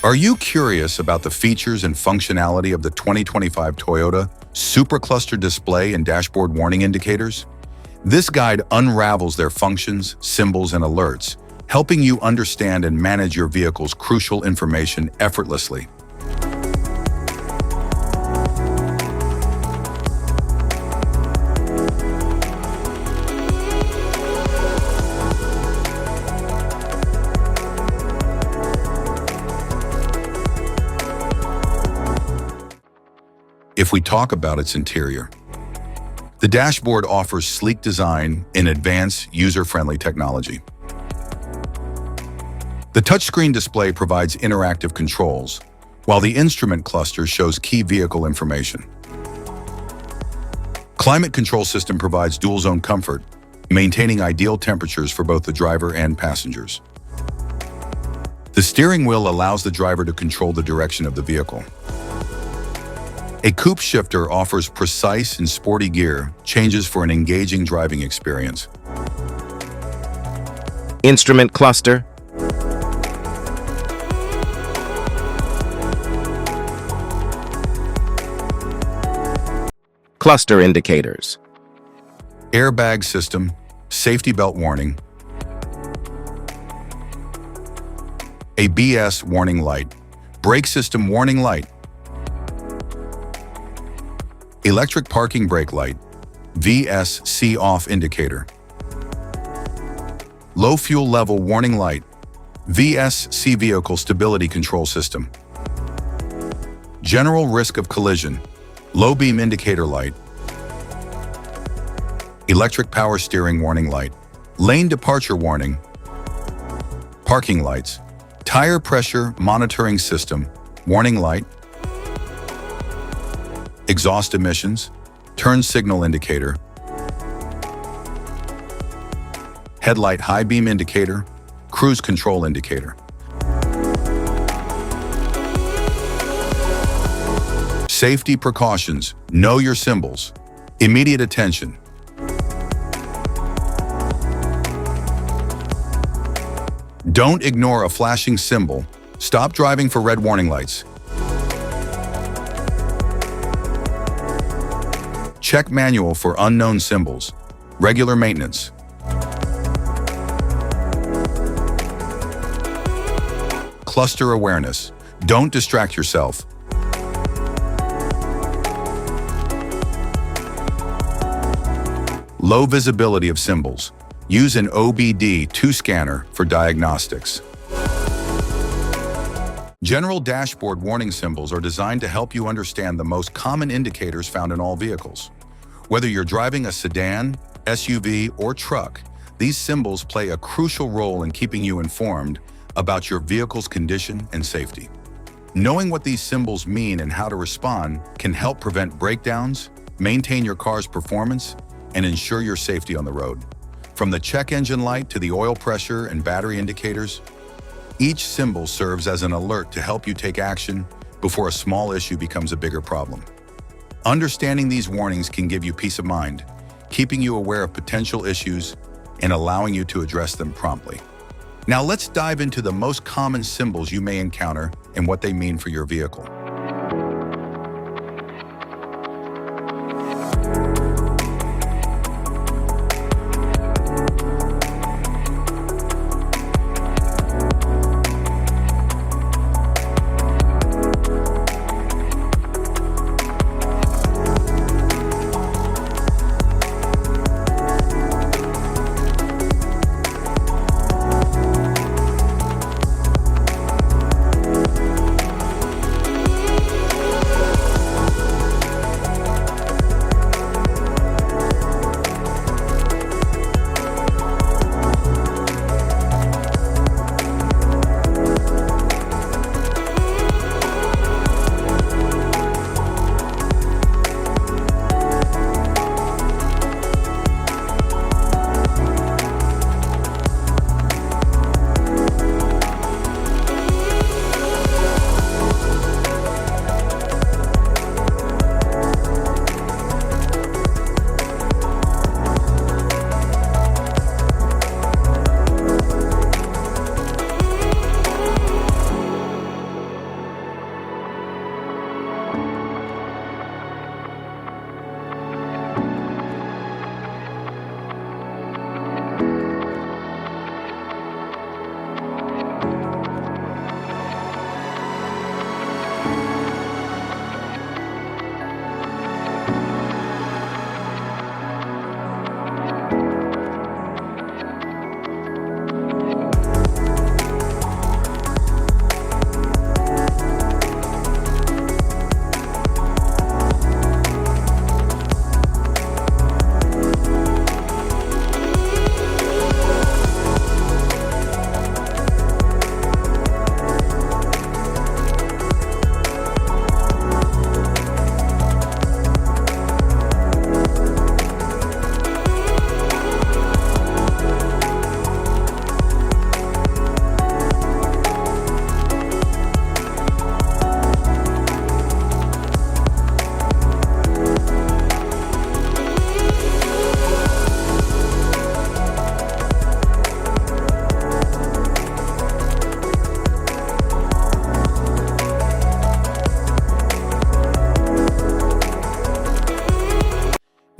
Are you curious about the features and functionality of the 2025 Toyota Supra cluster display and dashboard warning indicators? This guide unravels their functions, symbols, and alerts, helping you understand and manage your vehicle's crucial information effortlessly. If we talk about its interior, the dashboard offers sleek design and advanced user-friendly technology. The touchscreen display provides interactive controls, while the instrument cluster shows key vehicle information. Climate control system provides dual-zone comfort, maintaining ideal temperatures for both the driver and passengers. The steering wheel allows the driver to control the direction of the vehicle. A coupe shifter offers precise and sporty gear changes for an engaging driving experience. Instrument cluster, cluster indicators, Airbag system, safety belt warning, ABS warning light, brake system warning light, electric parking brake light, VSC off indicator, low fuel level warning light, VSC vehicle stability control system, general risk of collision, low beam indicator light, electric power steering warning light, lane departure warning, parking lights, tire pressure monitoring system, warning light, exhaust emissions, turn signal indicator, headlight high beam indicator, cruise control indicator. Safety precautions, know your symbols, immediate attention. Don't ignore a flashing symbol. Stop driving for red warning lights. Check manual for unknown symbols. Regular maintenance. Cluster awareness. Don't distract yourself. Low visibility of symbols. Use an OBD2 scanner for diagnostics. General dashboard warning symbols are designed to help you understand the most common indicators found in all vehicles. Whether you're driving a sedan, SUV, or truck, these symbols play a crucial role in keeping you informed about your vehicle's condition and safety. Knowing what these symbols mean and how to respond can help prevent breakdowns, maintain your car's performance, and ensure your safety on the road. From the check engine light to the oil pressure and battery indicators, each symbol serves as an alert to help you take action before a small issue becomes a bigger problem. Understanding these warnings can give you peace of mind, keeping you aware of potential issues and allowing you to address them promptly. Now let's dive into the most common symbols you may encounter and what they mean for your vehicle.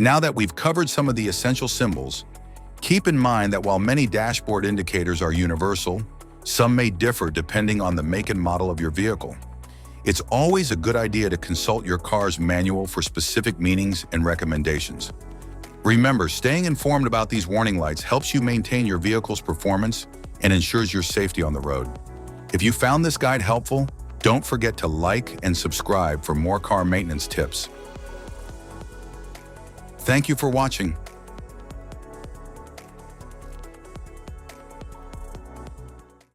Now that we've covered some of the essential symbols, keep in mind that while many dashboard indicators are universal, some may differ depending on the make and model of your vehicle. It's always a good idea to consult your car's manual for specific meanings and recommendations. Remember, staying informed about these warning lights helps you maintain your vehicle's performance and ensures your safety on the road. If you found this guide helpful, don't forget to like and subscribe for more car maintenance tips. Thank you for watching.